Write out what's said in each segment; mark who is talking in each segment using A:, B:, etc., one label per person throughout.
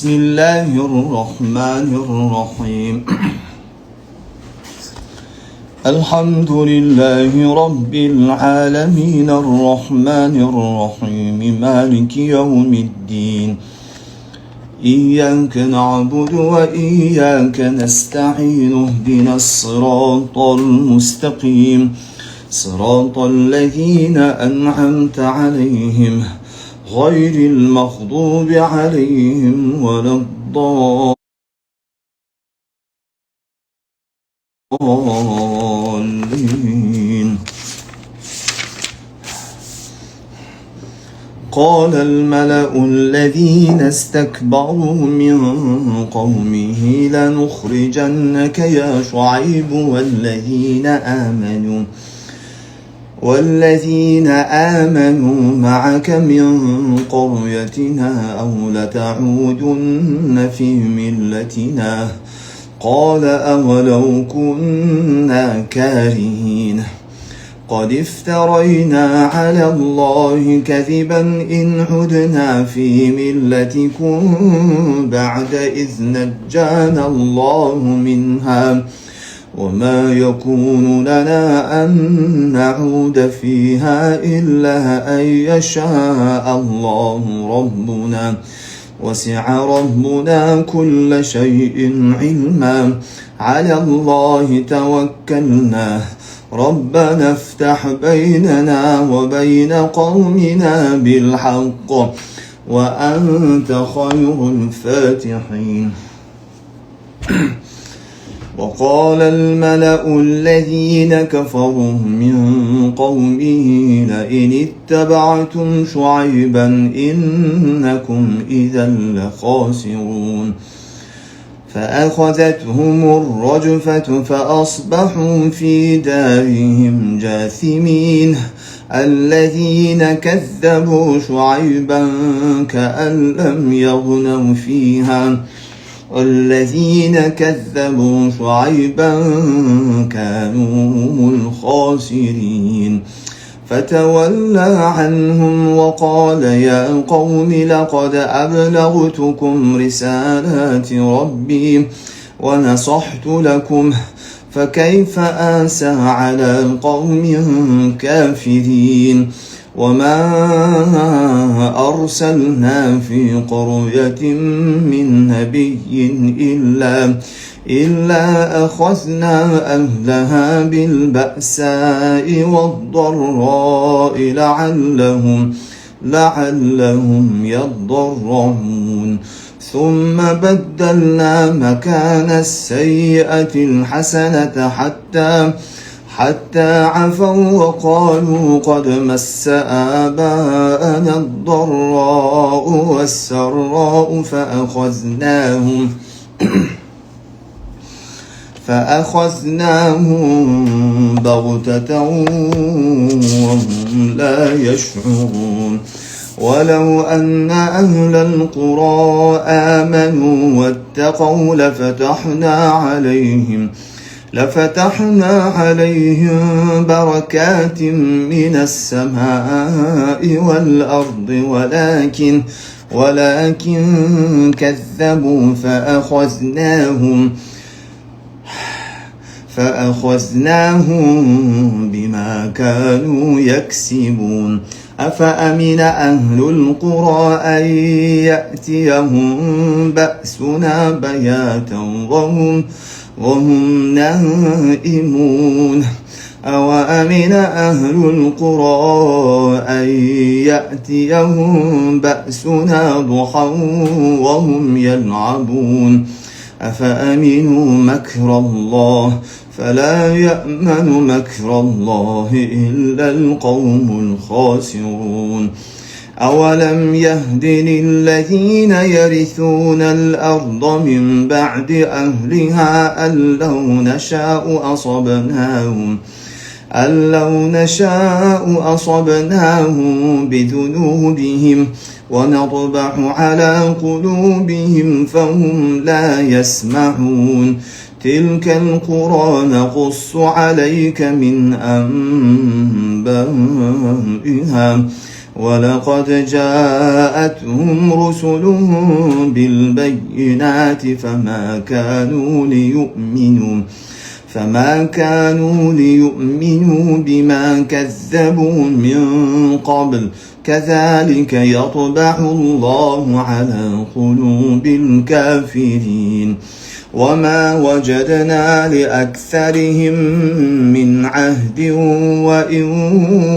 A: بسم الله الرحمن الرحيم. الحمد لله رب العالمين الرحمن الرحيم مالك يوم الدين. إياك نعبد وإياك نستعين اهدنا الصراط المستقيم صراط الذين أنعمت عليهم غير المغضوب عليهم ولا الضالين. قال الملأ الذين استكبروا من قومه لنخرجنك يا شعيب والذين آمنوا معك من قريتنا أو لتعودن في ملتنا. قال أولو كنا كارهين قد افترينا على الله كذبا إن عدنا في ملتكم بعد إذ نجانا الله منها وما يكون لنا أن نعود فيها إلا أن يشاء الله ربنا وسع ربنا كل شيء علما على الله توكلنا ربنا افتح بيننا وبين قومنا بالحق وأنت خير الفاتحين. وقال الملأ الذين كفروا من قومه لئن اتبعتم شعيبا إنكم إذا لخاسرون. فأخذتهم الرجفة فأصبحوا في دارهم جاثمين. الذين كذبوا شعيبا كأن لم يغنوا فيها والذين كذبوا شعيبا كانوا هم الخاسرين. فتولى عنهم وقال يا قوم لقد أبلغتكم رسالات ربي ونصحت لكم فكيف آسى على قوم كافرين. وما أرسلنا في قرية من نبي إلا أخذنا أهلها بالبأساء والضراء لعلهم يضرعون. ثم بدلنا مكان السيئة الحسنة حتى عفوا وقالوا قد مس آباءنا الضراء والسراء فأخذناهم بغتة وهم لا يشعرون. ولو أن أهل القرى آمنوا واتقوا لفتحنا عليهم بركات من السماء والأرض ولكن كذبوا فأخذناهم بما كانوا يكسبون. أفأمن أهل القرى أن يأتيهم بأسنا بياتا وهم نائمون. أوأمن أهل القرى أن يأتيهم بأسنا ضحى وهم يلعبون. أفأمنوا مكر الله فلا يأمن مكر الله إلا القوم الخاسرون. أولم يهد للذين يرثون الأرض من بعد أهلها أن لو نشاء أصبناهم بذنوبهم ونطبع على قلوبهم فهم لا يسمعون. تلك القرى نقص عليك من أنبائها ولقد جاءتهم رسلهم بالبينات فما كانوا ليؤمنوا بما كذبوا من قبل كذلك يطبع الله على قلوب الكافرين وما وجدنا لأكثرهم من عهد وإن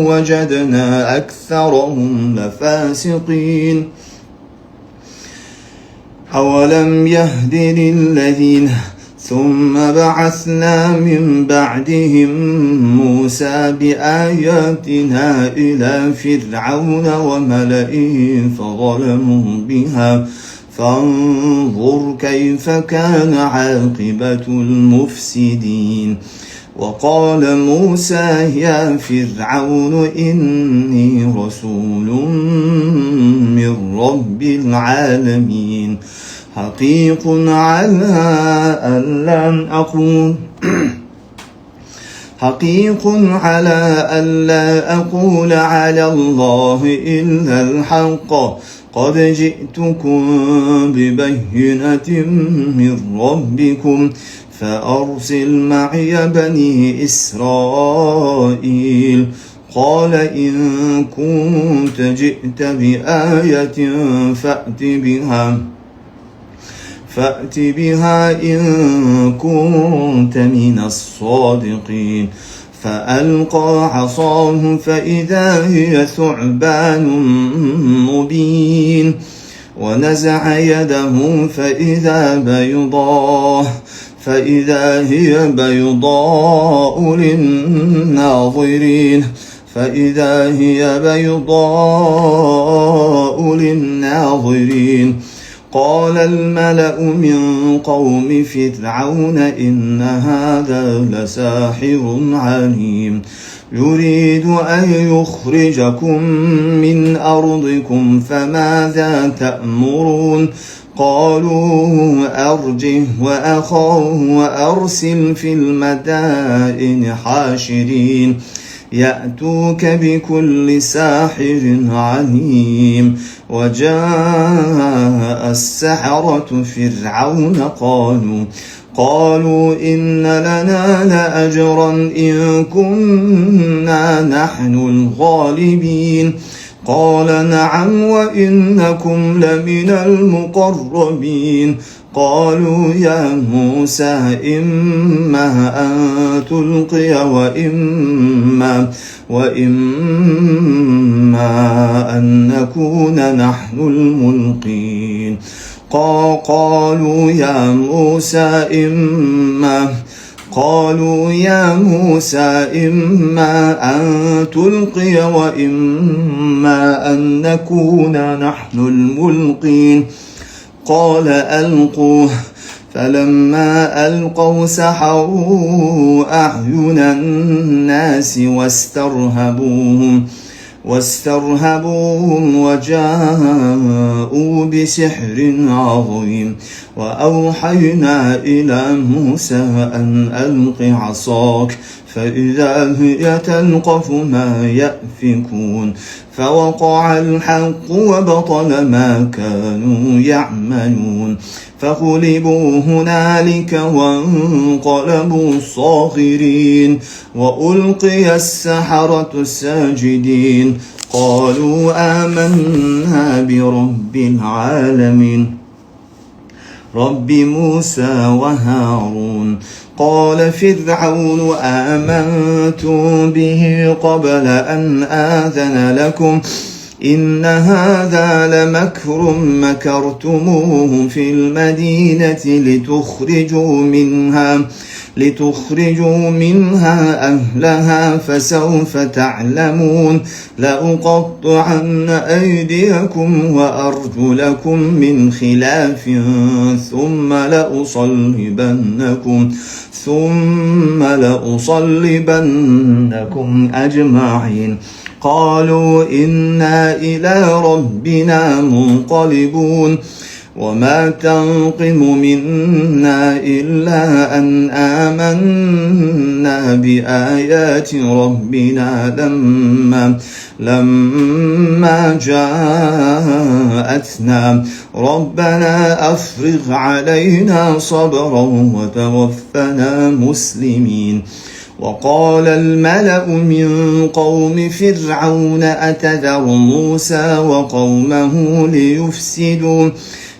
A: وجدنا أكثرهم لفاسقين أولم يهد للذين ثم بعثنا من بعدهم موسى بآياتنا إلى فرعون وملئه فظلموا بها فانظر كيف كان عاقبة المفسدين وقال موسى يا فرعون إني رسول من رب العالمين حقيق على ألا أقول على الله إلا الحق قد جئتكم ببينة من ربكم فأرسل معي بني إسرائيل قال إن كنت جئت بآية فأت بها إن كنت من الصادقين فألقى عصاه فإذا هي ثعبان مبين ونزع يده فإذا هي بيضاء للناظرين قال الملأ من قوم فرعون إن هذا لساحر عليم يريد أن يخرجكم من أرضكم فماذا تأمرون قالوا أرجه وأخاه وأرسل في المدائن حاشرين يأتوك بكل ساحر عليم وجاء السحرة فرعون قالوا إن لنا لأجرا إن كنا نحن الغالبين قال نعم وإنكم لمن المقربين قالوا يا موسى إما أن تلقي وإما أن نكون نحن الملقين قالوا يا موسى إما أن تلقي وإما أن نكون نحن الملقين قال ألقوه فلما ألقوا سحروا أعين الناس واسترهبوهم وجاءوا بسحر عظيم وأوحينا إلى موسى أن ألق عصاك فإذا هي تلقف ما يأفكون فوقع الحق وبطل ما كانوا يعملون فغلبوا هنالك وانقلبوا صاغرين وألقي السحرة ساجدين قالوا آمنا برب العالمين رب موسى وهارون قال فرعون آمنتم به قبل أن آذن لكم إن هذا لمكر مكرتموه في المدينة لتخرجوا منها أهلها فسوف تعلمون لأقطعن أيديكم وأرجلكم من خلاف ثم لأصلبنكم أجمعين قالوا إنا إلى ربنا منقلبون وما تنقم منا إلا أن آمنا بآيات ربنا لما جاءتنا ربنا أفرغ علينا صبرا وتوفنا مسلمين. وقال الملأ من قوم فرعون أتذر موسى وقومه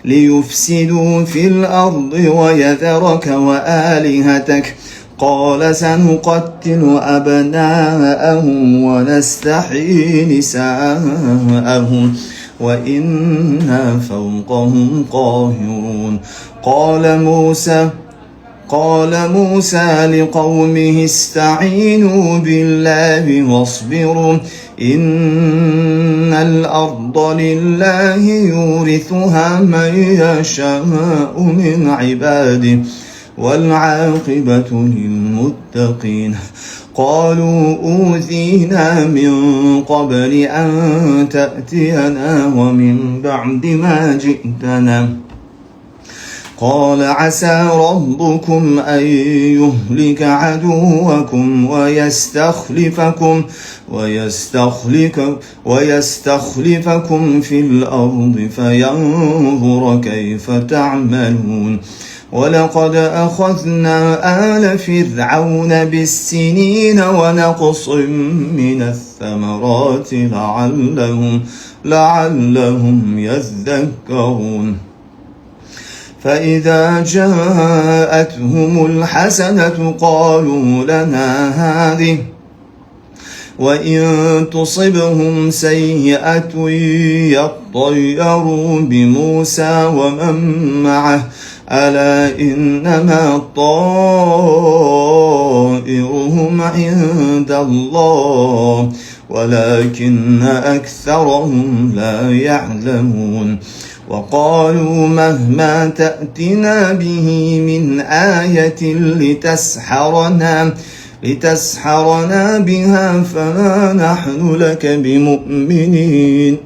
A: ليفسدوا في الأرض ويذرك وآلهتك قال سنقتل أبناءهم ونستحيي نساءهم وإنا فوقهم قاهرون. قال موسى لقومه استعينوا بالله واصبروا إن الأرض لله يورثها من يشاء من عباده والعاقبة للمتقين. قالوا أوذينا من قبل أن تأتينا ومن بعد ما جئتنا قال عسى ربكم أن يهلك عدوكم ويستخلفكم في الأرض فينظر كيف تعملون. ولقد أخذنا آل فرعون بالسنين ونقص من الثمرات لعلهم يذكرون. فإذا جاءتهم الحسنة قالوا لنا هذه وإن تصبهم سيئة يطيروا بموسى ومن معه ألا إنما طائرهم عند الله ولكن أكثرهم لا يعلمون. وقالوا مهما تأتنا به من آية لتسحرنا بها فما نحن لك بمؤمنين.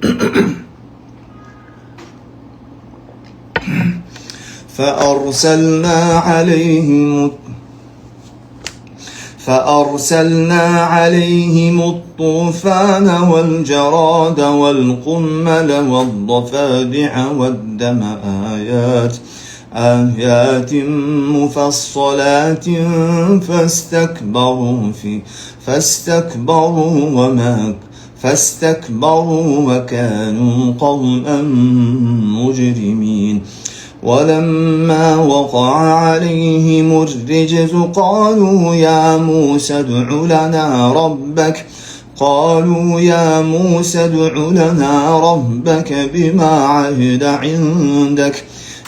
A: فأرسلنا عليهم الطوفان والجراد والقمل والضفادع والدم آيات مفصلات فاستكبروا وكانوا قوما مجرمين. ولما وقع عليهم الرجز قالوا يا موسى ادع لنا ربك بما عهد عندك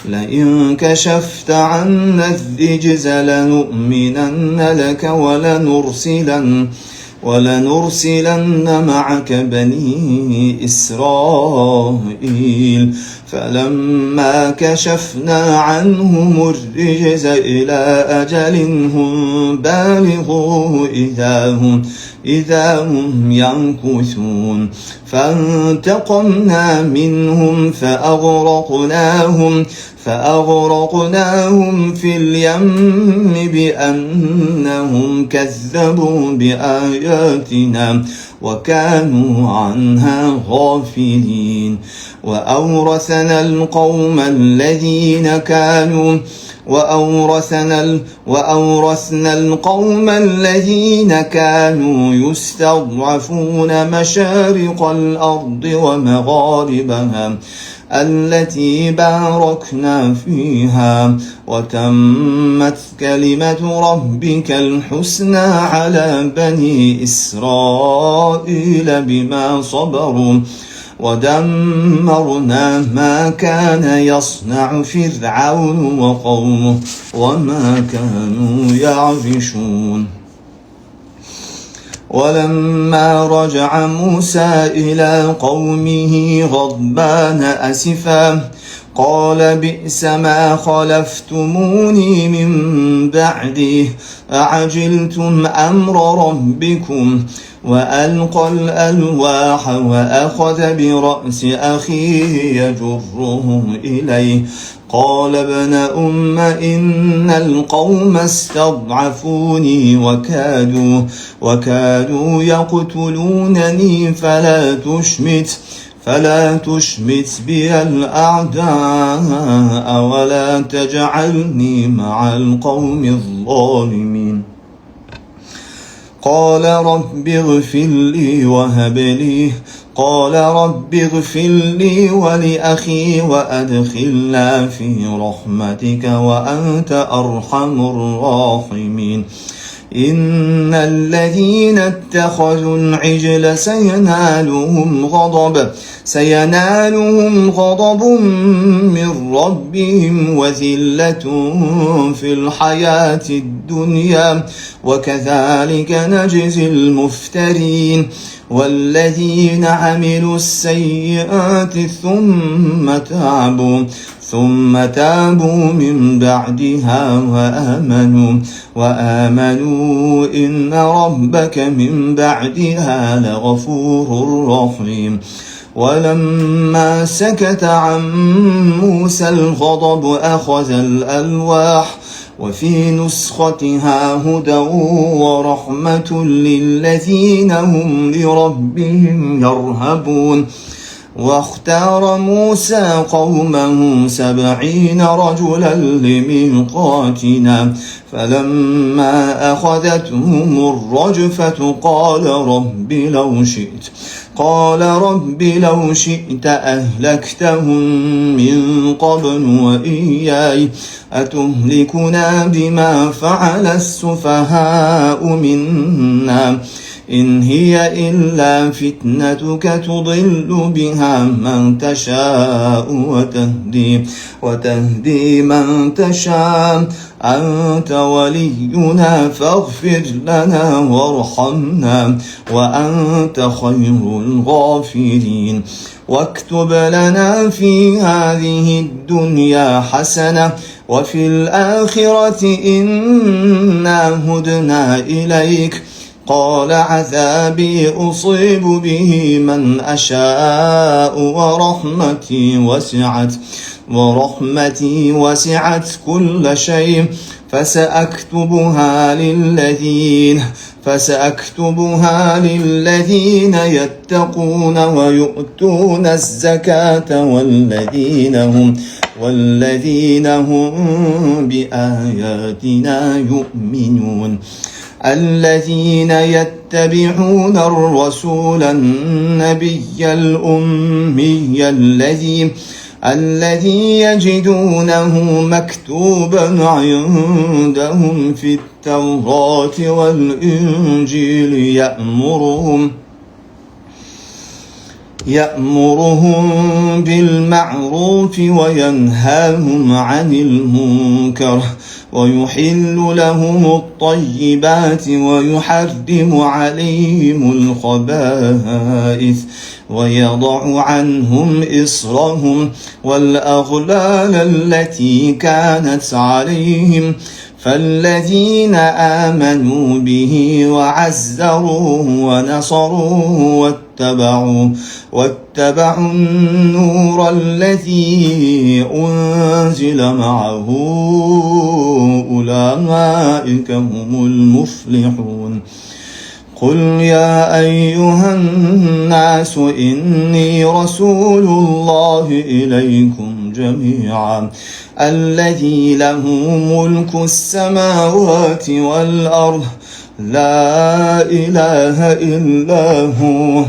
A: لئن كشفت عنا الرجز لنؤمنن لك ولنرسلن معك بني إسرائيل. فلما كشفنا عنهم الرجز إلى أجل هم بالغوه إذا هم ينكثون. فانتقمنا منهم فأغرقناهم في اليم بأنهم كذبوا بآياتنا وكانوا عنها غافلين. وأورثنا القوم الذين كانوا يستضعفون مشارق الأرض ومغاربها التي باركنا فيها وتمت كلمة ربك الحسنى على بني إسرائيل بما صبروا ودمرنا ما كان يصنع فرعون وقومه وما كانوا يعرشون. ولما رجع موسى إلى قومه غضبان أسفا قال بئس ما خلفتموني من بعده أعجلتم أمر ربكم وألقى الألواح وأخذ برأس أخيه يجره إليه قال ابن أم إن القوم استضعفوني وكادوا يقتلونني فلا تشمت بي الأعداء ولا تجعلني مع القوم الظالمين قال رب اغفر لي ولأخي وأدخلنا في رحمتك وأنت أرحم الراحمين إن الذين اتخذوا العجل سينالهم غضب من ربهم وذلة في الحياة الدنيا وكذلك نجزي المفترين والذين عملوا السيئات ثم تابوا من بعدها وآمنوا إن ربك من بعدها لغفور رحيم ولما سكت عن موسى الغضب أخذ الألواح وفي نسختها هدى ورحمة للذين هم لربهم يرهبون واختار موسى قومه 70 رجلا لميقاتنا فلما أخذتهم الرجفة قال رب لو شئت أهلكتهم من قبل وإياي أتهلكنا بما فعل السفهاء منا إن هي إلا فتنتك تضل بها من تشاء وتهدي من تشاء أنت ولينا فاغفر لنا وارحمنا وأنت خير الغافرين واكتب لنا في هذه الدنيا حسنة وفي الآخرة إنا هدنا إليك قال عذابي أصيب به من أشاء ورحمتي وسعت كل شيء فسأكتبها للذين يتقون ويؤتون الزكاة والذين هم بآياتنا يؤمنون الذين يتبعون الرسول النبي الأمي الذي يجدونه مكتوبا عندهم في التوراة والإنجيل يأمرهم بالمعروف وينهاهم عن المنكر ويحل لهم الطيبات ويحرم عليهم الخبائث ويضع عنهم إصرهم والأغلال التي كانت عليهم فالذين آمنوا به وعزروه ونصروه واتبعوا النور الذي أنزل معه أولئك هم المفلحون قل يا أيها الناس إني رسول الله إليكم جميعا الذي له ملك السماوات والأرض لا إله إلا هو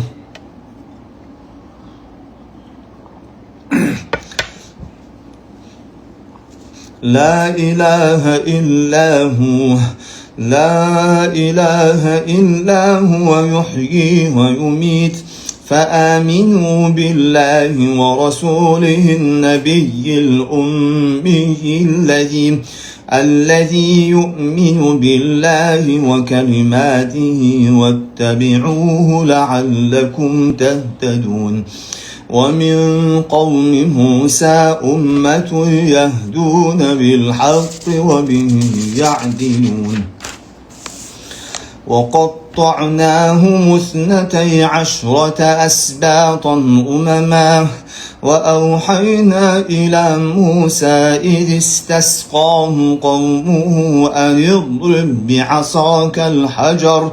A: لا إله إلا هو يحيي ويميت فآمنوا بالله ورسوله النبي الأمي الذي يؤمن بالله وكلماته واتبعوه لعلكم تهتدون ومن قوم موسى أمة يهدون بالحق وبه يعدلون وقطعناهم 12 أسباطا أمما وأوحينا إلى موسى إذ استسقاه قومه أن اضرب بعصاك الحجر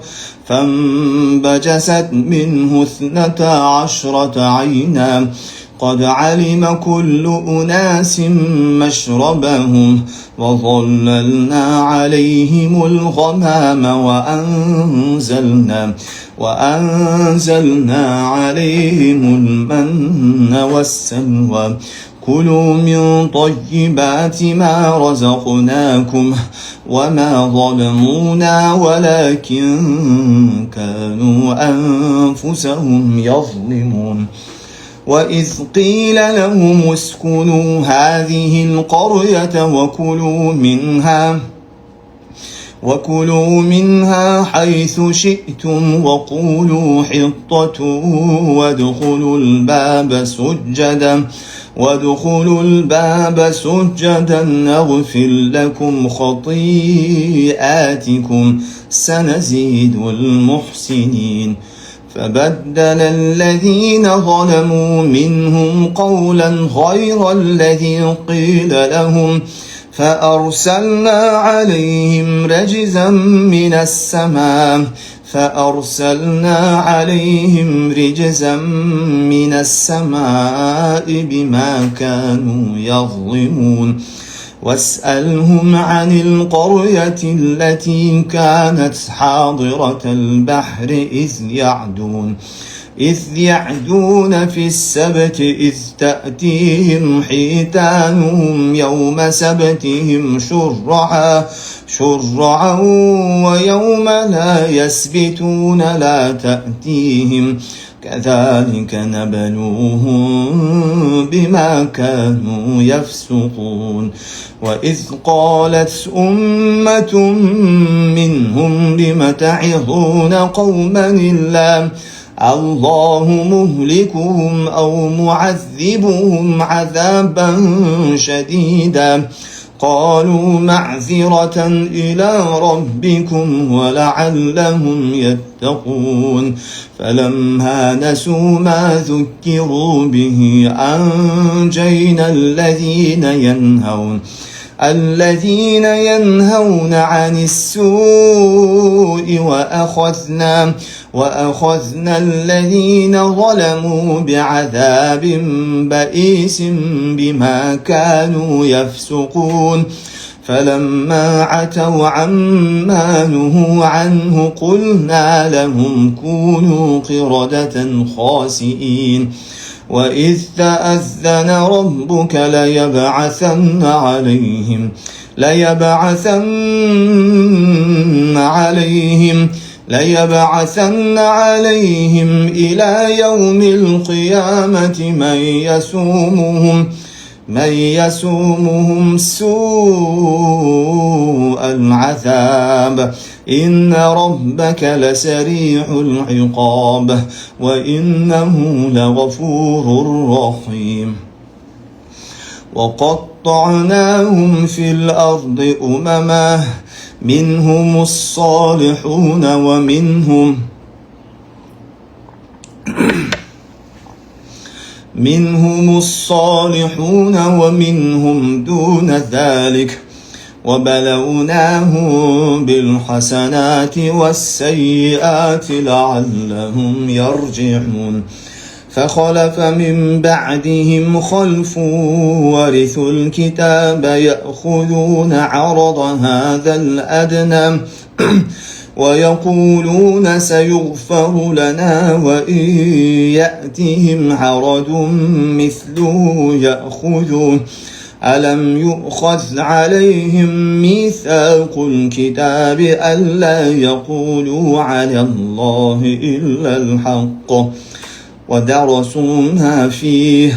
A: فانبجست منه 12 عينا قد علم كل أناس مشربهم وظللنا عليهم الغمام وأنزلنا عليهم المن والسلوى كلوا من طيبات ما رزقناكم وما ظلمونا ولكن كانوا أنفسهم يظلمون وإذ قيل لهم اسكنوا هذه القرية وكلوا منها حيث شئتم وقولوا حطة وادخلوا الباب سجدا نغفر لكم خطيئاتكم سنزيد المحسنين فبدل الذين ظلموا منهم قولا غير الذي قيل لهم فأرسلنا عليهم رجزا من السماء بما كانوا يظلمون واسألهم عن القرية التي كانت حاضرة البحر إذ يعدون في السبت إذ تأتيهم حيتانهم يوم سبتهم شرعا ويوم لا يسبتون لا تأتيهم كذلك نبلوهم بما كانوا يفسقون وإذ قالت أمة منهم لم تعظون قوما الله مهلكهم أو معذبهم عذابا شديدا قالوا معذرة إلى ربكم ولعلهم يتقون فلما نسوا ما ذكروا به أنجينا الذين ينهون عن السوء وأخذنا الذين ظلموا بعذاب بئيس بما كانوا يفسقون فلما عتوا عما نهوا عنه قلنا لهم كونوا قردة خاسئين وإذ تأذن ربك ليبعثن عليهم إلى يوم القيامة من يسومهم سوء العذاب إن ربك لسريع العقاب وإنه لغفور رحيم وقطعناهم في الأرض أمما منهم الصالحون ومنهم دون ذلك وبلوناهم بالحسنات والسيئات لعلهم يرجعون فخلف من بعدهم خلف ورثوا الكتاب يأخذون عرض هذا الأدنى ويقولون سيغفر لنا وإن يأتهم عرض مثله يأخذون ألم يؤخذ عليهم ميثاق الكتاب ألا يقولوا على الله إلا الحق ودرسوا ما فيه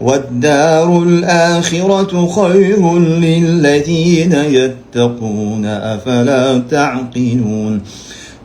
A: والدار الآخرة خير للذين يتقون أفلا تعقلون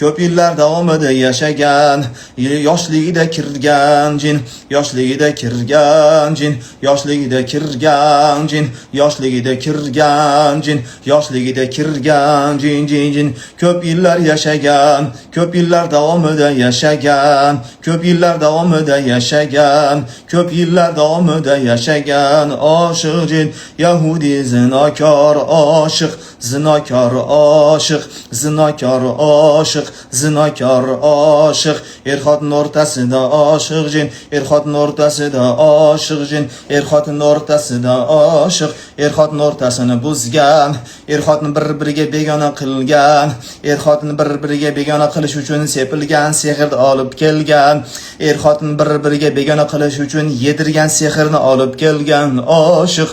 A: ko'p yillar davomida yashagan, yoshligida kirgan jin, yoshligida kirgan jin, yoshligida kirgan jin, yoshligida kirgan jin, yoshligida kirgan jin jin jin, ko'p yillar yashagan, ko'p yillar davomida yashagan, ko'p yillar davomida yashagan, ko'p yillar davomida yashagan oshiq jin, Yahudi zinokor oshiq, zinokor oshiq, zinokor oshiq, zinokor oshiq, er-xotin o'rtasida oshiq jin, er-xotin o'rtasida oshiq jin, er-xotin o'rtasida oshiq, er-xotin o'rtasini buzgan, er-xotin bir-biriga begona qilgan, er-xotin bir-biriga begona qilish uchun sepilgan sehrni olib kelgan, er-xotin bir-biriga begona qilish uchun yedirgan sehrni olib kelgan oshiq,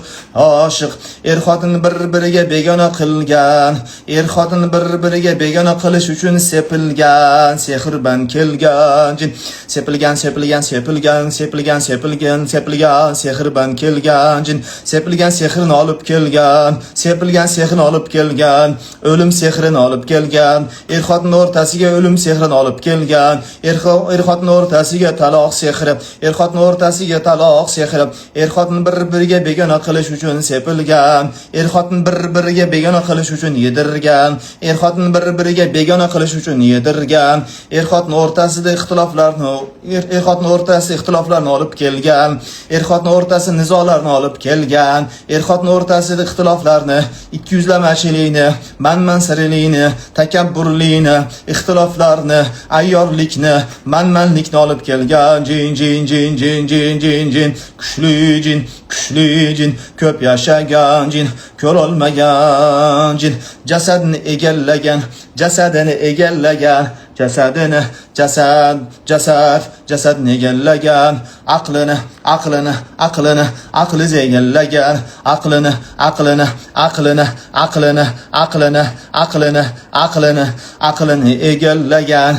A: oshiq, er-xotin bir-biriga begona qilgan, er-xotin bir-biriga begona qilish uchun sepilgan sehr bilan kelgan jin, sepilgan sepilgan sepilgan sepilgan sepilgan sepilgan sehr bilan kelgan jin, sepilgan sehrni olib kelgan, sepilgan sehrni olib kelgan, o'lim sehrini olib kelgan, er-xotin o'rtasiga o'lim sehrini olib kelgan, er-xotin o'rtasiga taloq sehri, er-xotin o'rtasiga taloq sehri, er-xotin bir-biriga begona qilish uchun sepilgan, er-xotin bir-biriga begona qilish uchun yedirgan, er-xotin bir-biriga begona qilish uchun yedirgan, er-xotin o'rtasida ixtiloflarni, er-xotin o'rtasida ixtiloflarni olib kelgan, er-xotin o'rtasida nizolarni olib kelgan, er-xotin o'rtasida ixtiloflarni, ikkiyuzlamachilikni, manmansirlikni, takabburlikni, ixtiloflarni, ayyorlikni, manmanlikni olib kelgan jin jin jin jin jin jin jin, kuchli jin, kuchli jin, ko'p yashagan jin, ko'rolmagan jin, jasadni egallagan, jasadini egallagan, jasadini, jasadni egallagan, aqlini, aqli egallagan, aqlini egallagan,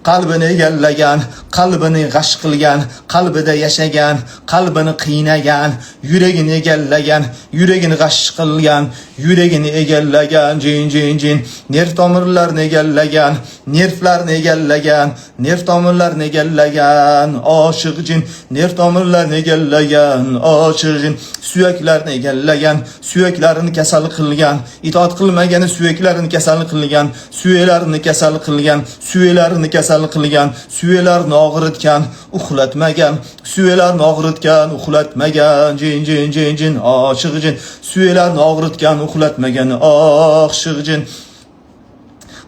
A: qalbini egallagan, qalbini g'ash qilgan, qalbida yashagan, qalbini qiynagan, yuragini egallagan, yuragini g'ash qilgan, yuragini egallagan jin jin jin, nerv tomirlarini egallagan, nervlarni egallagan, nerv tomirlarini egallagan oshiq jin, nerv tomirlarini egallagan oshiq jin, suyaklarni egallagan, suyaklarini kasal qilgan, itoat qilmagani suyaklarini kasal qilgan, suyaklarini kasal qilgan, suyaklarini kasal qilgan, suyaklarini og'ritgan, uxlatmagan, suyaklarini og'ritgan, uxlatmagan jin jin jin jin oshiq jin, suyaklarini og'ritgan, uxlatmagan oshiq jin,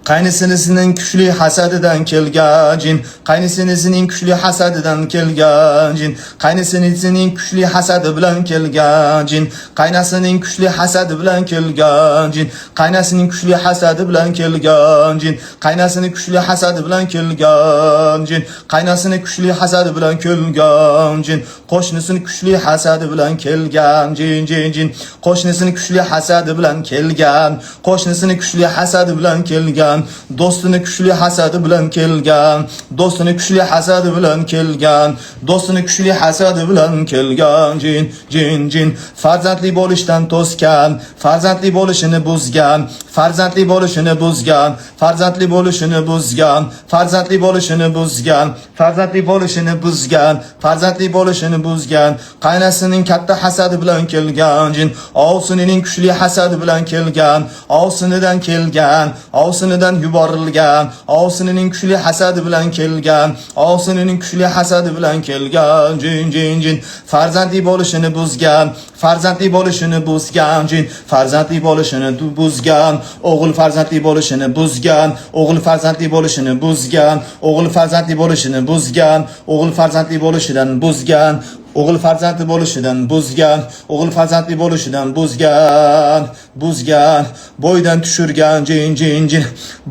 A: qaynsinisining kuchli hasadidan kelgan jin, qaynsinisining kuchli hasadidan kelgan jin, qaynsinisining kuchli hasadi bilan kelgan jin, qaynasining kuchli hasadi bilan kelgan jin, qaynasining kuchli hasadi bilan kelgan jin, qaynasining kuchli hasadi bilan kelgan jin, qaynasining kuchli hasadi bilan kelgan jin, qo'shnisining kuchli hasadi bilan kelgan jin jin jin, qo'shnisining kuchli hasadi bilan kelgan, qo'shnisining kuchli hasadi bilan kelgan, do'stini kuchli hasadi bilan kelgan, do'stini kuchli hasadi bilan kelgan, do'stini kuchli hasadi bilan kelgan jin jin jin, farzandli bo'lishdan to'sgan, farzandli bo'lishini buzgan, farzandli bo'lishini buzgan, farzandli bo'lishini buzgan, farzandli bo'lishini buzgan, farzandli bo'lishini buzgan, farzandli bo'lishini buzgan, qaynasining katta hasadi bilan kelgan jin, ovsinining kuchli hasadi bilan kelgan, ovsinidan kelgan, ovsinidan yuborilgan, ovsinining kuchli hasadi bilan kelgan, ovsinining kuchli hasadi bilan kelgan jin jin jin, farzandli bo'lishini buzgan, farzandli bo'lishini buzgan jin, farzandli bo'lishini buzgan, o'g'il farzandli bo'lishini buzgan, o'g'il farzandli bo'lishini buzgan, o'g'il farzandli bo'lishini buzgan, o'g'il farzandli bo'lishidan buzgan, o'g'il farzandli bo'lishidan buzgan, o'g'il farzandli bo'lishidan buzgan, buzgan, bo'ydan tushirgan jin jin jin,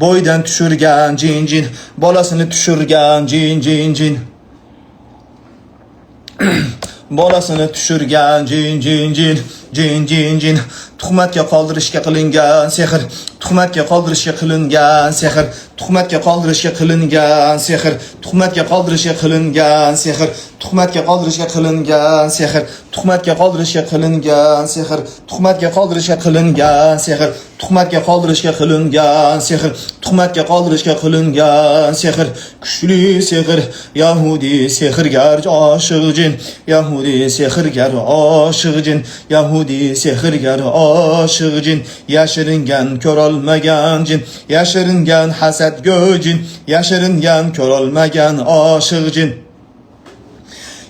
A: bo'ydan tushirgan jin jin, bolasini tushirgan jin jin jin, bolasini tushirgan jin jin jin, jin tuhmatga qoldirishga qilingan sehr tuhmatga qoldirishga qilingan sehr tuhmatga qoldirishga qilingan sehr tuhmatga qoldirishga qilingan sehr tuhmatga qoldirishga qilingan sehr tuhmatga qoldirishga qilingan sehr tuhmatga qoldirishga qilingan sehr tuhmatga qoldirishga qilingan sehr tuhmatga qoldirishga qilingan sehr kuchli sehr yahudi sehrgar oshiq jin yahudi sehrgar oshiq jin yahudi sehrgar oshiq jin yashiringan ko'rolmagan jin yashiringan hasadgo jin yashiringan ko'rolmagan oshiq jin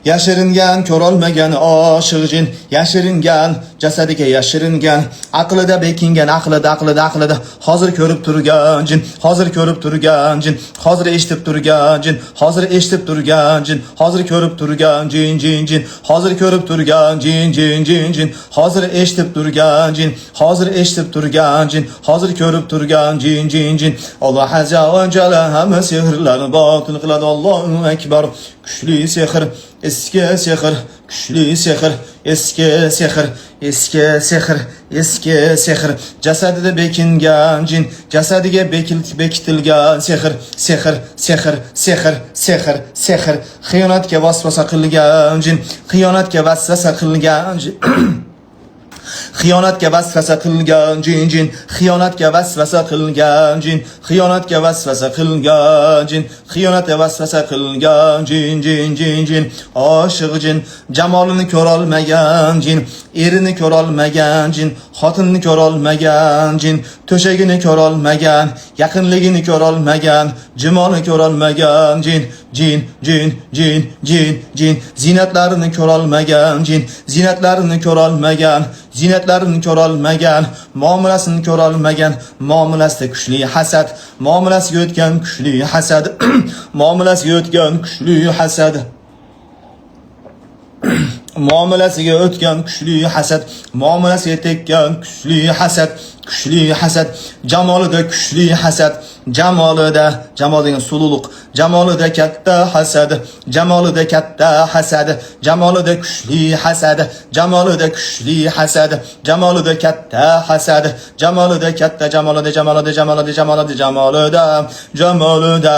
A: yashiringan ko'rolmagan oshiq jin yashiringan jasadiga yashiringan aqlida bekingan aqlida hozir ko'rib turgan jin hozir ko'rib turgan jin hozir eshitib turgan jin hozir eshitib turgan jin hozir ko'rib turgan jin hozir ko'rib turgan jin hozir eshitib turgan jin hozir eshitib turgan jin hozir ko'rib turgan jin Alloh azza va jalla hamma sehrlarni botil qiladi. Allohu akbar. Kuchli sehr eski sehr kuchli sehr eski sehr eski sehr eski sehr jasadida bekingan jin jasadiga bekitilgan sehr xiyonatga vasvasa qilgan jin xiyonatga vasvasa qilgan jin xiyonatga vasvasa qilgan jin xiyonatga vasvasa qilgan jin xiyonatga vasvasa qilgan jin xiyonatga vasvasa qilgan jin oshiq jin jamolini ko'rolmagan jin erini ko'rolmagan jin xotinni ko'rolmagan jin to'shagini ko'rolmagan yaqinligini ko'rolmagan jimoni ko'rolmagan jin zinatlarini ko'rolmagan jin zinatlarini ko'rolmagan zinatlarini ko'rolmagan muomalasini ko'rolmagan muomalasida kuchli hasad muomalasiga o'tgan kuchli hasad muomalasiga o'tgan kuchli hasad muomalasiga o'tgan kuchli hasad muomalasiga tekkan kuchli hasad jamolida kuchli hasad jamolida jamol degan sululuq jamolida katta hasad jamolida katta hasad jamolida kuchli hasad jamolida kuchli hasad jamolida katta hasad jamolida katta jamolida katta hasad jamolida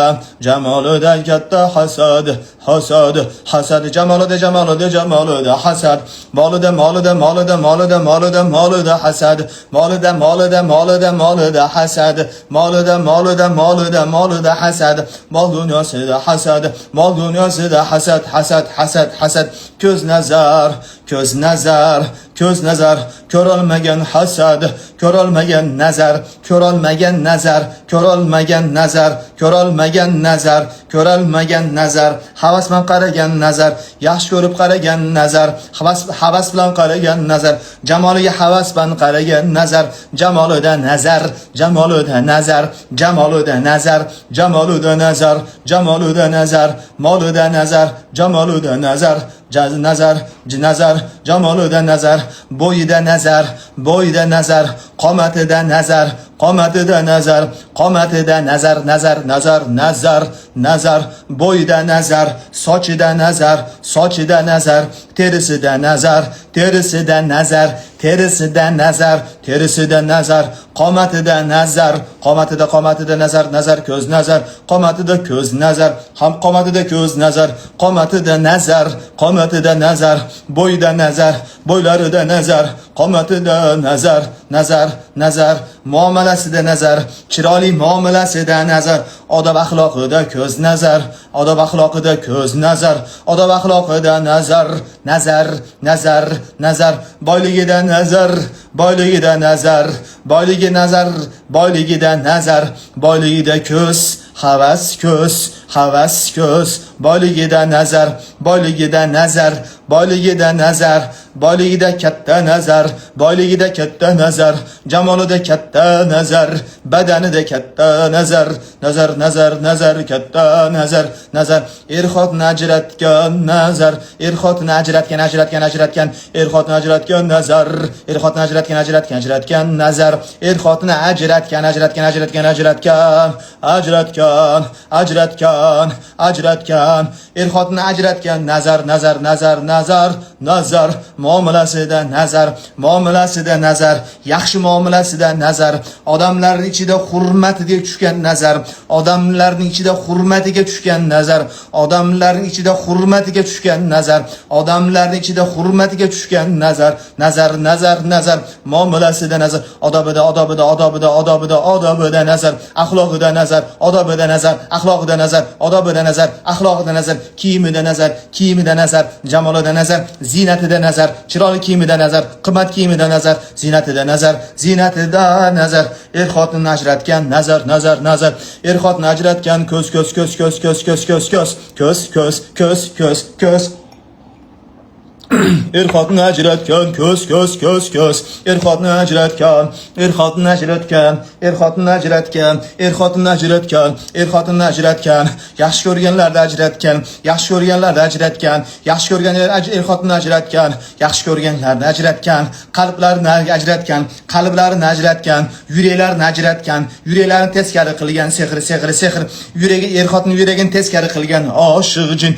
A: hasad molida hasad molida hasad molida hasad mol dunyosida hasad mol dunyosida hasad ko'z nazar ko'rolmagan hasad ko'rolmagan nazar havas bilan qaragan nazar yaxshi ko'rib qaragan nazar havas bilan qaragan nazar jamoliga havas bilan qaragan nazar jamolida nazar molida nazar jamolida nazar bo'yida nazar qomatida nazar bo'yida nazar sochida nazar terisida nazar qomatida nazar ko'z nazar qomatida ko'z nazar ham qomatida ko'z nazar qomatida nazar bo'yida nazar bo'ylarida nazar qomatida nazar muomalasida nazar chiroyli muomalasida nazar odob axloqida ko'z nazar odob axloqida nazar boyligida nazar boyligida ko'z havas ko'z boyligida nazar boyligida katta nazar jamolida katta nazar badanida katta nazar katta nazar er-xotin ajratgan nazar er-xotin ajratgan er-xotin ajratgan nazar er-xotin ajratgan nazar er-xotin ajratgan er-xotin ajratgan nazar nazar, muomalasida nazar, muomalasida nazar, yaxshi muomalasida nazar, odamlarning ichida hurmatiga tushgan nazar, odamlarning ichida hurmatiga tushgan nazar, odamlarning ichida hurmatiga tushgan nazar, odamlarning ichida hurmatiga tushgan nazar, nazar, nazar, nazar, muomalasida nazar, odobida, odobida, odobida, odobida, odobida nazar, axloqida nazar, odobida nazar, axloqida nazar, odobida nazar, axloqida nazar, kiyimida nazar, kiyimida nazar, jamolida nazar, ziynatida nazar, chiroyli kiyimida nazar, qimmat kiyimida nazar, ziynatida nazar, ziynatida nazar, xotinni ajratgan nazar, nazar, nazar, xotinni ajratgan ko'z, ko'z, ko'z, ko'z, ko'z, ko'z, ko'z, ko'z, ko'z, ko'z, ko'z, ko'z, ko'z. Xotinni ajratgan ko'z, ko'z, ko'z, ko'z, xotinni ajratgan, xotinni ajratgan, xotinni ajratgan, xotinni ajratgan, xotinni ajratgan, yaxshi ko'rganlarni ajratgan, yaxshi ko'rganlarni ajratgan, yaxshi ko'rganlarni xotinni ajratgan, yaxshi ko'rganlarni ajratgan, qalblarini ajratgan, qalblarini ajratgan, yuraklarni ajratgan, yuraklarni teskari qilgan sehr, sehr, sehr, yuragi xotinning yuragini teskari qilgan oshiq jin,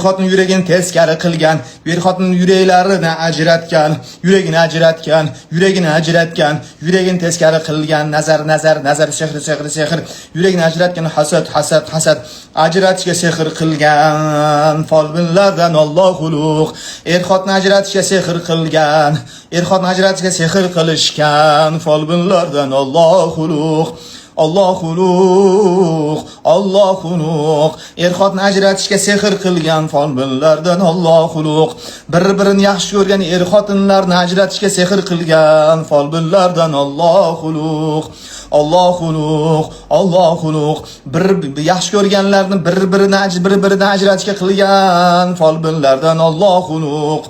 A: xotinning yuragini teskari qilgan, xotinning yuraklarini ajratgan, yuragini ajratgan, yuragini ajratgan, yuragini teskari qilgan nazar, nazar, nazar, sehr, sehr, sehr, yuragini ajratgan hasad, hasad, hasad, ajratishga sehr qilgan folbinlardan Alloh ulug', xotinni ajratishga sehr qilgan, xotinni ajratishga sehr qilishgan folbinlardan Alloh ulug'. Alloh ulug', Alloh ulug', xotinni ajratishga sehr qilgan folbinlardan Alloh ulug', bir-birini yaxshi ko'rgan xotinlarni ajratishga sehr qilgan folbinlardan Alloh ulug', Alloh ulug', Alloh ulug', bir yaxshi ko'rganlarni bir-birini ajratishga qilgan folbinlardan Alloh ulug',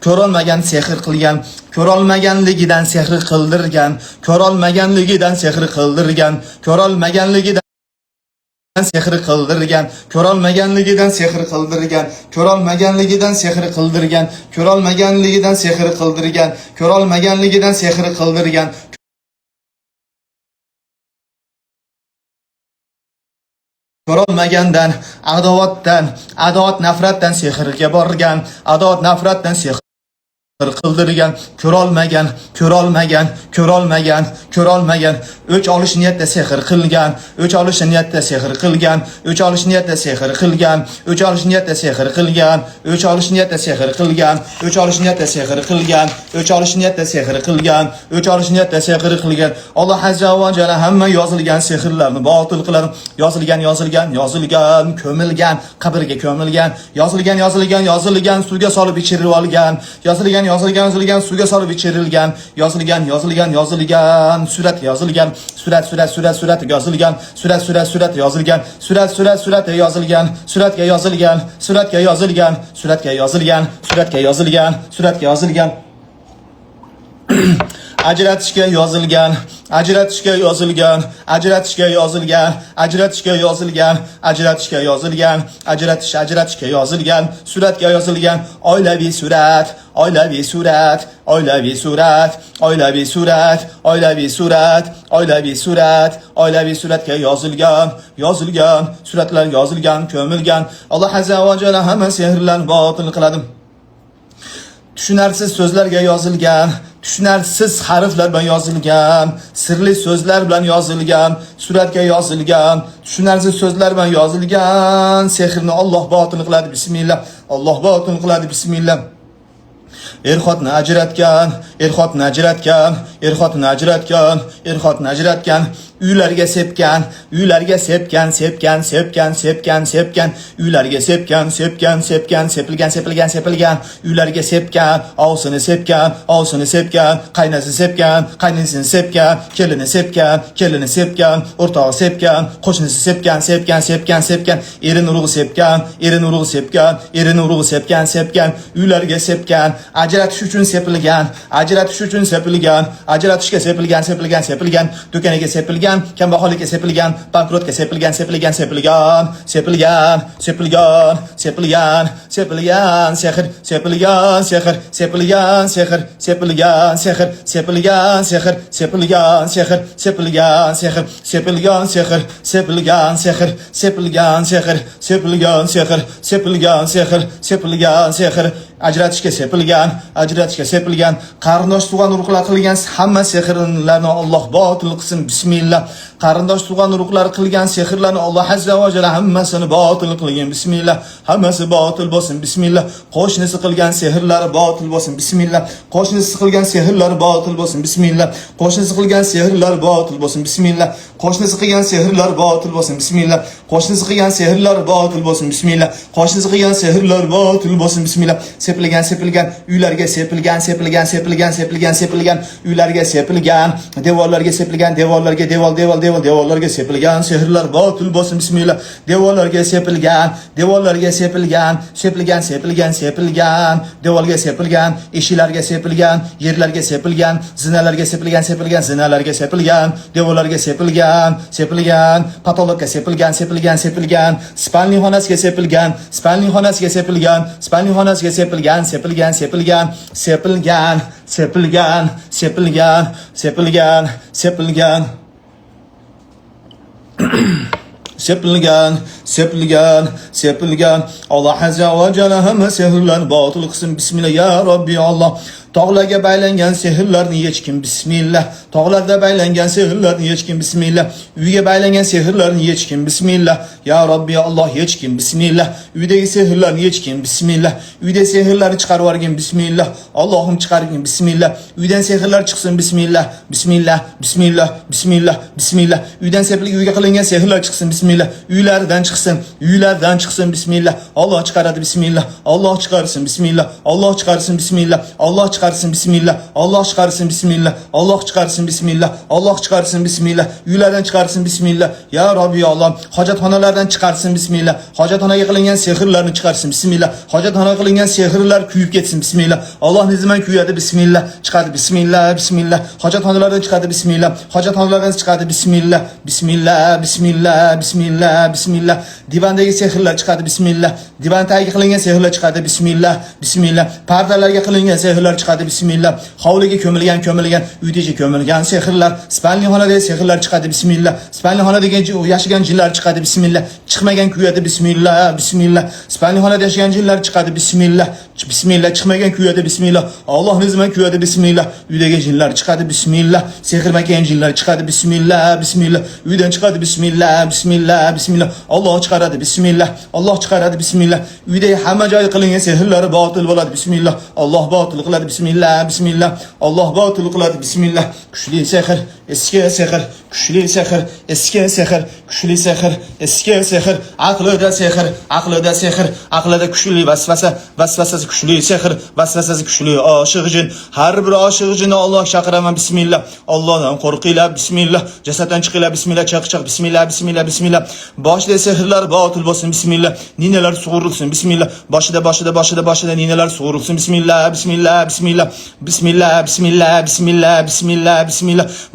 A: ko'rolmagan sehr qilgan, ko'rolmaganligidan sehr qildirgan, ko'rolmaganligidan sehr qildirgan, ko'rolmaganligidan sehr qildirgan, ko'rolmaganligidan sehr qildirgan, ko'rolmaganligidan sehr qildirgan, ko'rolmaganligidan sehr qildirgan, ko'rolmaganligidan sehr qildirgan, ko'rolmagandan, adovat nafratdan sehrga borgan, adovat nafratdan sehr qildirgan, ko'rolmagan, ko'rolmagan, ko'rolmagan, ko'rolmagan, o'ch olish niyatda sehr qilgan, o'ch olish niyatda sehr qilgan, o'ch olish niyatda sehr qilgan, o'ch olish niyatda sehr qilgan, o'ch olish niyatda sehr qilgan, o'ch olish niyatda sehr qilgan, o'ch olish niyatda sehr qilgan, o'ch olish niyatda sehr qilgan. Alloh azza va jalla hamma yozilgan sehrlarni botil qiladi. Yozilgan, yozilgan, yozilgan, ko'milgan, qabrga ko'milgan, yozilgan, yozilgan, yozilgan, suvga solib ichirib olgan, yozilgan, yozilgan, yozilgan, suvga solib ichirilgan, yozilgan, yozilgan, yozilgan, surat yozilgan, surat, surat, surat, surat yozilgan, surat, surat, surat yozilgan, surat, surat, surat yozilgan, suratga yozilgan, suratga yozilgan, suratga yozilgan, suratga yozilgan, suratga yozilgan. Ajratishga yozilgan, ajratishga yozilgan, ajratishga yozilgan, ajratishga yozilgan, ajratishga yozilgan, ajratishga yozilgan, suratga yozilgan, oilaviy surat, oilaviy surat, oilaviy surat, oilaviy surat, oilaviy surat, oilaviy surat, oilaviy suratga yozilgan, yozilgan, suratlar yozilgan, ko'milgan. Alloh azza va jalla hamma sehrlarni botil qiladi. Tushunarsiz so'zlarga yozilgan, tushunarsiz harflar bilan yozilgan, sirli so'zlar bilan yozilgan, suratga yozilgan, tushunarsiz so'zlar bilan yozilgan sehrni Alloh botil qiladi. Bismillah. Alloh botil qiladi. Bismillah. Xotinni ajratgan, xotinni ajratgan, xotinni ajratgan, xotinni ajratgan, uylarga sepgan, uylarga sepgan, sepgan, sepgan, sepgan, sepgan, uylarga sepgan, sepgan, sepgan, sepilgan, sepilgan, sepilgan, uylarga sepgan, ovsini sepgan, ovsini sepgan, qaynasi sepgan, qaynisini sepgan, kelini sepgan, kelini sepgan, o'rtog'i sepgan, qo'shnisi sepgan, sepgan, sepgan, sepgan, erin urug'i sepgan, erin urug'i sepgan, erin urug'i sepgan, sepgan, uylarga sepgan, ajratish uchun sepilgan, ajratish uchun sepilgan, ajratishga sepilgan, sepilgan, sepilgan, do'koniga sepilgan, kambag'allikka sepilgan, bankrotga sepilgan, sepilgan, sepilgan, sepilgan, sepilgan, sepilgan, sepilgan, sehr, sepilgan, sehr, sepilgan, sehr, sepilgan, sehr, sepilgan, sehr, sepilgan, sehr, sepilgan, sehr, sepilgan, sehr, sepilgan, sehr, sepilgan, sehr, sepilgan, sehr, sepilgan, sehr, sepilgan, sehr, ajratishga sepilgan, qarindosh tug'an urug'lar qilgan hamma sehrlarni Alloh botil qilsin. Bismillah. Qarindosh tug'an urug'lar qilgan sehrlarni Alloh azza va jalla hammasini botil qilgin. Bismillah. Hammasi botil bo'lsin. Bismillah. Qo'shnisi qilgan sehrlari botil bo'lsin. Bismillah. Qo'shnisi qilgan sehrlari botil bo'lsin. Bismillah. Qo'shnisi qilgan sehrlar botil bo'lsin. Bismillah. Qo'shnisi qilgan sehrlar botil bo'lsin. Bismillah. Qo'shnisi qilgan sehrlar botil bo'lsin. Bismillah. Qo'shnisi qilgan sehrlar botil bo'lsin. Bismillah. Sepilgan uylarga sepilgan uylarga sepilgan devorlarga sepilgan devorlarga sepilgan sehrlar botil bo'lsin. Bismillah. Devorlarga sepilgan devorlarga sepilgan eshiklarga sepilgan yerlarga sepilgan zinalarga zinalarga sepilgan devorlarga sepilgan patologga sepilgan spalni xonasiga sepilgan sepilgan Allah azza va jalla hamma sehrlarni botil qilsin. Bismillah. Ya Robbi Allah. Tog'larga baylangan sehrlarni yechkin. Bismillah. Tog'larda baylangan sehrlarni yechkin. Bismillah. Uyga baylangan sehrlarni yechkin. Bismillah. Ya Robbi Allah yechkin. Bismillah. Uydagi sehrlarni yechkin. Bismillah. Uyda sehrlarni chiqarib yuborgin. Bismillah. Allohim chiqargin. Bismillah. Uydan sehrlar chiqsin. Bismillah. Uydan sepilgan uyga qilingan sehrlar chiqsin. Bismillah. Uylardan chiqsin. Bismillah. Allah chiqaradi. Bismillah. Allah chiqarsin. Bismillah. Allah chiqarsin. Bismillah. Allah chiqarsin. Bismillah. Allah chiqarsin. Bismillah. Allah chiqarsin. Bismillah. Allah chiqarsin. Bismillah. Uylardan chiqarsin. Bismillah. Ya Robbi Allah. Hojatxonalardan chiqarsin. Bismillah. Hojatxonaga qilingan sehrlarni chiqarsin. Bismillah. Hojatxonaga qilingan sehrlar kuyib ketsin. Bismillah. Allah niziman kuyadi. Bismillah. Chiqadi. Bismillah. Hojatxonalardan chiqadi. Bismillah. Hojatxonalardan chiqadi. Bismillah. Divandagi sehrlar chiqadi. Bismillah. Divan tagiga qilingan sehrlar chiqadi. Bismillah. Pardalarga qilingan sehrlar chiqadi. Bismillah. Hovliga ko'milgan uydaga ko'milgan sehrlar, spalni xonadagi sehrlar chiqadi. Bismillah. Spalni xonadagi yashagan jinlar chiqadi. Bismillah. Chiqmagan kuyadi. Bismillah. Spalni xonada yashagan jinlar chiqadi. Bismillah. Chiqmagan kuyadi. Bismillah. Alloh nizman kuyadi. Bismillah. Uydagi jinlar chiqadi. Bismillah. Sehrmagan jinlar chiqadi. Bismillah. Uydan chiqadi. Bismillah. Alloh chiqaradi. Bismillah. Allah chiqaradi. Bismillah. Uydagi hamma joy qilingan sehrlari botil bo'ladi. Bismillah. Alloh botil qiladi. Bismillah. Alloh botil qiladi. Bismillah. Kuchli sehr, eski sehr, kuchli sehr, eski sehr, kuchli sehr, eski sehr, aqlida sehr, aqlida kuchli vasvasasi kuchli sehr, vasvasasi kuchli oshiq jin. Har bir oshiq jinni Alloh chaqiraman. Bismillah. Allohdan qo'rqinglar. Bismillah. Jasaddan chiqinglar. Bismillah. Chaq. Bismillah. Boshida sehrlar botil bo'lsin. Bismillah. Ninalar sug'urilsin. Bismillah. Boshida ninalar sug'urilsin. Bismillah.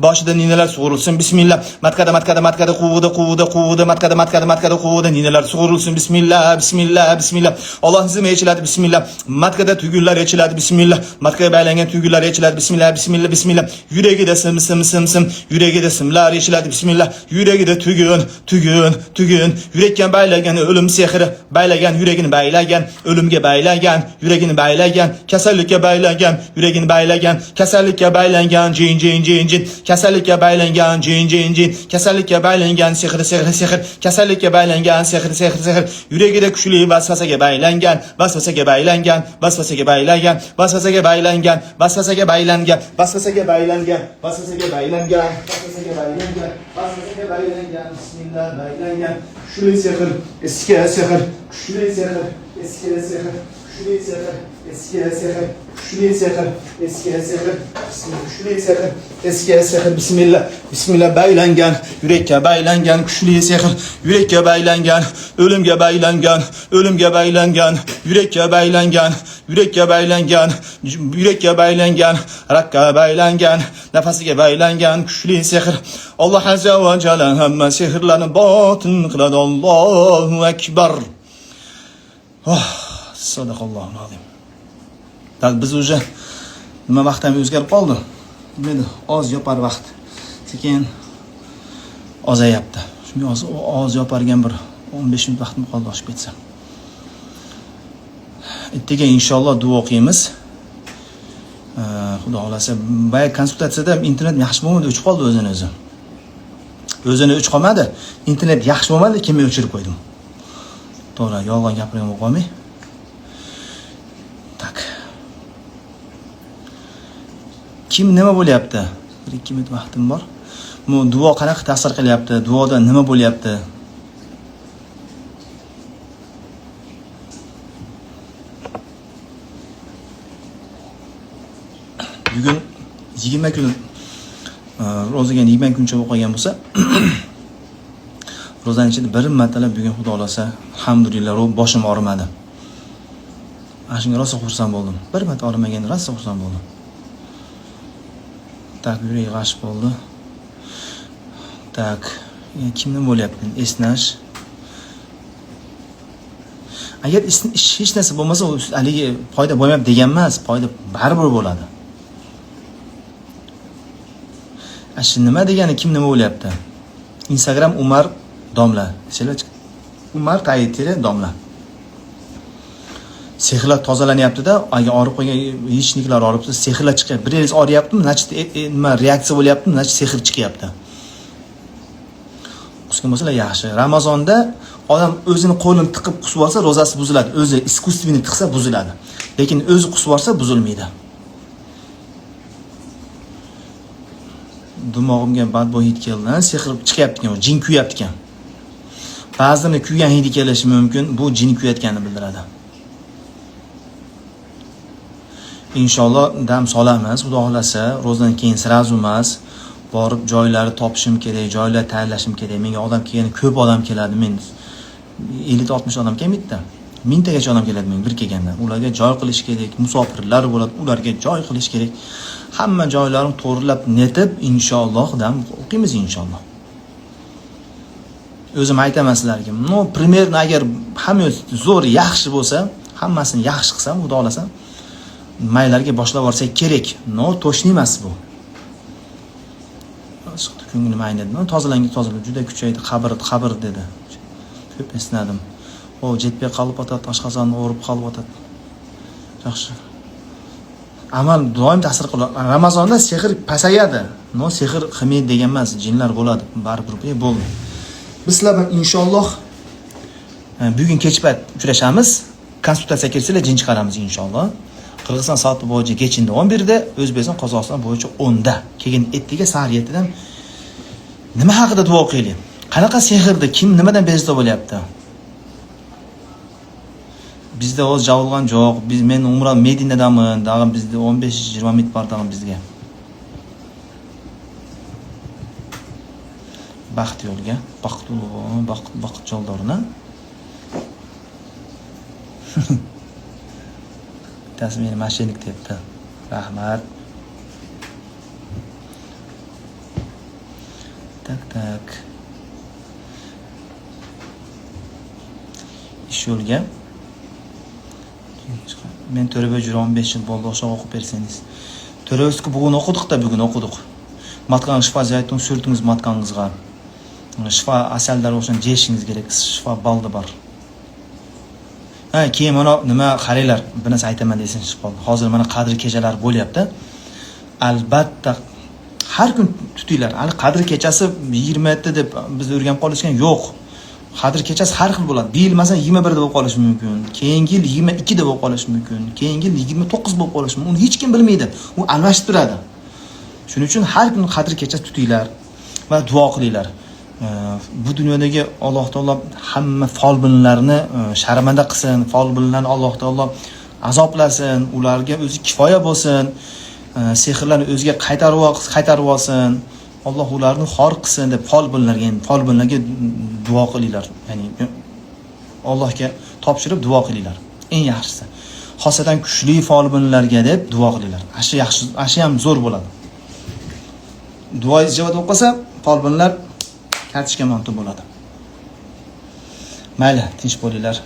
A: Boshida ninalar sug'urilsin. Bismillah. Matkada quvida ninalar sug'urilsin. Bismillah. Alloh nizmi yechiladi. Bismillah. Matkada tugullar yechiladi. Bismillah. Matkaga baylangan tugullar yechiladi. Bismillah. Yuragida sim. Yuragida simlar yechiladi. Bismillah. Yuragida tugun. Yurakka baylagan o'lim sehri, baylagan yuragini baylagan, o'limga baylagan, yuragini baylagan, kasallikka baylagan, yuragini baylagan, kasallikka baylangan jin, kasallikka baylangan jin, kasallikka baylangan sehr, kasallikka baylangan sehr, yuragida kuchli vasvasaga baylangan, Bismillah baylangan, kuchli sehr, eski sehr, kuchli sehr, eski sehr, kuchli sehr, eski sehr, kuchli sehr, eski sehr, kuchli sehr, eski sehr. Bismillah baylangan, yurakka baylangan, kuchli sehr, yurakka baylangan, o'limga baylangan, yurakka baylangan, rakka baylangan, nafasiga baylangan, kuchli sehr. Alloh azza va jalla hamma sehrlarni botil qiladi. Allohu akbar. Sadaqallohul azim. Biz уже nima vaqtdan o'zgarib qoldi. Meni oz yopar vaqt. Sekin ozayapti. Shunga oz yopargan bir 15 minut vaqtim qoldi oshib ketsa.
B: ertaga inshaalloh duo o'qiymiz. Xudo xolasa, boya konsultatsiyada internet yaxshi bo'lmadi, o'chib qoldi o'zini o'zi. O'zini o'chib qolmadi. Internet yaxshi bo'lmadi, keyin men o'chirib qo'ydim. To'g'ri, yolg'on gapirgan bo'lib qolmay. Tak. Kim nima bo'lyapti? 1-2 minut vaqtim bor. Bu duo qanaqa ta'sir qilyapti? Duoda nima bo'lyapti? Bugun 20 kun ro'zaga 20 kuncha bo'lib qolgan bo'lsa, ro'zaning ichida bir martalab bugun Xudo xolasa, alhamdulillah, boshim og'rimadi. Ana shunga rosa xursand bo'ldim. Bir marta og'rimaganda rosa xursand bo'ldim. Tak, yurak g'ash bo'ldi. Tak, kimdan bo'lyapti? Esnash. Agar hech narsa bo'lmasa, haligi foyda bo'lmayapti degan emas, foyda baribir bo'ladi. Ashi nima degani, kim nima bo'lyapti? Instagram Umar domla. Umar Tayiteri domla. Sehrlar tozalanyapti-da, agar orib qo'ygan yechniklar oribsa, sehrlar chiqyapti. Bir yeringiz oriyaptimi, nachit nima reaksiya bo'lyaptimi, nachit sehr chiqyapti. Qusgan bo'lsa yaxshi. Ramazonda odam o'zini qo'lini tiqib qusib olsa, ro'zasi buziladi. O'zi iskustvini tiqsa buziladi. Lekin o'zi qusib olsa buzilmaydi. Dimog'imga badbo'y hid keldi. Sehr chiqyapti ekan, jin kuyapti ekan. Ba'zida kuygan hidi kelishi mumkin, bu jin kuyayotganini bildiradi. Inshaalloh dam solamiz, Xudo xolasa, ro'zadan keyin sirazu emas, borib joylari topishim kerak, joylar tayyorlashim kerak. Menga odam kelgani ko'p odam keladi. Men 50-60 odam kelmaydi-da. 1000 tagacha odam keladi men bir kelganda. Ularga joy qilish kerak, musofirlar bo'ladi, ularga joy qilish kerak. Hamma joylarini to'g'rilab netib, inshaalloh dam o'qiymiz inshaalloh. O'zim aytaman sizlarga. No, primerni agar hamma zo'r yaxshi bo'lsa, hammasini yaxshi qilsam, Xudo xolasa, maylarga boshlab borsak kerak. No, to'shni emas bu. Chiqdi ko'nglim aynadi. No, tozalangi juda kuchaydi, qabr dedi. Ko'p esnadim. O jetbek qolib o'tadi, oshqozonni o'rib qolib o'tadi. Yaxshi. Amal doim ta'sir qiladi. Ramazonda sehr pasayadi. No, sehr qilmaydi degan emas, jinlar bo'ladi, baribir bo'ldi. Biz sizlar bilan inshaalloh bugun kechpayt uchrashamiz. Konsultatsiya kelsanglar jin chiqaramiz inshaalloh. Qirg'iziston soati bo'yicha kechinda 11da, O'zbekiston, Qozog'iston bo'yicha 10da. Keyin ertaga soat 7dan nima haqida duo qiling? Qanaqa sehrda, kim nimadan bezovta bo'lyapti? Bizda o'z javulgan yo'q. Men umram Medinadaman, dag'im bizda 15-20 minut bor dag'im bizga. Baxt yo'lga, baxt yo'ldorini. Bittasi meni mashinik debdi. Rahmat. Tak. Ish yo'lga. Men To'rabek jura 15 yil bo'ldi, o'sha o'qib bersangiz. To'rabekni bugun o'qidik. Matqan shifo zaytun surtingiz matqangizga. Shifo asallar o'shan yeyishingiz kerak. Shifo balda bor. Keyin mana nima qaranglar, bir narsa aytaman desangiz qoldi. Hozir mana qadr kechalar bo'lyapti. Albatta har kun tutinglar. Hali qadr kechasi 27 deb biz o'rganib qolishgan yo'q. Qadr kechasi har xil bo'ladi. Bir yil masalan 21 da bo'lib qolishi mumkin. Keyingi yil 22 da bo'lib qolishi mumkin. Keyingi yil 29 bo'lib qolishi mumkin. Uni hech kim bilmaydi. U almashib turadi. Shuning uchun har kun qadr kechasi tutinglar va duo qilinglar. Bu dunyodagi Alloh taolo hamma folbinlarni sharmanda qilsin, folbinlarni Alloh taolo azoblasin, ularga o'zi kifoya bo'lsin, sehrlarni o'ziga qaytarib olsin, Alloh ularni xor qilsin deb folbinlarga duo qilinglar. Ya'ni Allohga topshirib duo qilinglar. Eng yaxshisi. Xosatan kuchli folbinlarga deb duo qilinglar. Ashi ham zo'r bo'ladi. Duoingiz javob bo'lsa, folbinlar kartishga monti bo'ladi. Mayli, tinch bo'linglar.